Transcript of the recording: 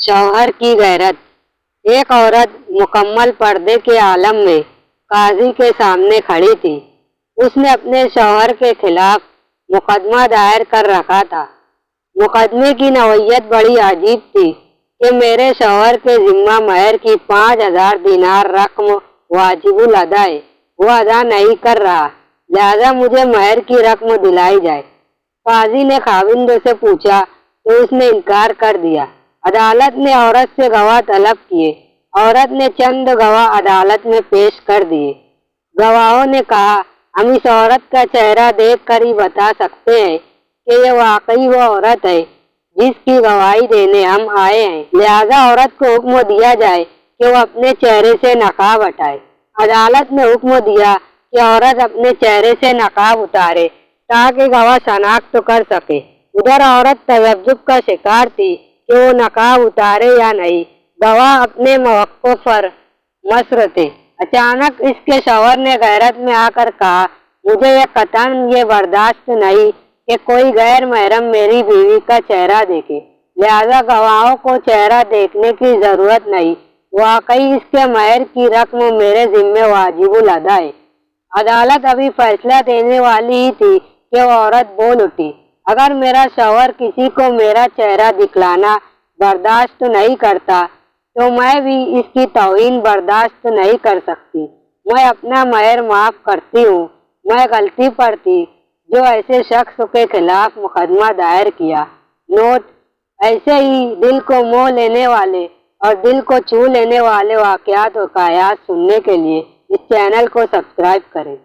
शौहर की गैरत। एक औरत मुकम्मल पर्दे के आलम में काजी के सामने खड़ी थी। उसने अपने शौहर के खिलाफ मुकदमा दायर कर रखा था। मुकदमे की नौइयत बड़ी अजीब थी कि मेरे शौहर के जिम्मा महर की 5000 दिनार रकम वाजिबुल अदा है, वो अदा नहीं कर रहा, लिहाजा मुझे महर की रकम दिलाई जाए। काजी ने खाविंद से पूछा तो उसने इनकार कर दिया। अदालत ने औरत से गवाह तलब किए। औरत ने चंद गवाह अदालत में पेश कर दिए। गवाहों ने कहा, हम इस औरत का चेहरा देख कर ही बता सकते हैं कि ये वाकई वो औरत है जिसकी गवाही देने हम आए हैं, लिहाजा औरत को हुक्म दिया जाए कि वो अपने चेहरे से नकाब हटाए। अदालत ने हुक्म दिया कि औरत अपने चेहरे से नकाब उतारे ताकि गवाह शनाख्त कर सके। उधर औरत तजब्जुब का शिकार थी कि वो नकाब उतारे या नहीं। गवाह अपने मौक़िफ़ पर मसर थे। अचानक इसके शौहर ने गैरत में आकर कहा, मुझे ये कतन ये बर्दाश्त नहीं कि कोई गैर महरम मेरी बीवी का चेहरा देखे, लिहाजा गवाहों को चेहरा देखने की जरूरत नहीं, वाकई इसके महर की रकम मेरे जिम्मे वाजिबुल अदा है। अदालत अभी फैसला देने वाली ही थी कि वो औरत बोल उठी, अगर मेरा शौहर किसी को मेरा चेहरा दिखलाना बर्दाश्त नहीं करता तो मैं भी इसकी तौहीन बर्दाश्त नहीं कर सकती। मैं अपना महर माफ करती हूँ। मैं गलती पर थी जो ऐसे शख्स के खिलाफ मुकदमा दायर किया। नोट: ऐसे ही दिल को मोह लेने वाले और दिल को छू लेने वाले वाक़यात व हकायात सुनने के लिए इस चैनल को सब्सक्राइब करें।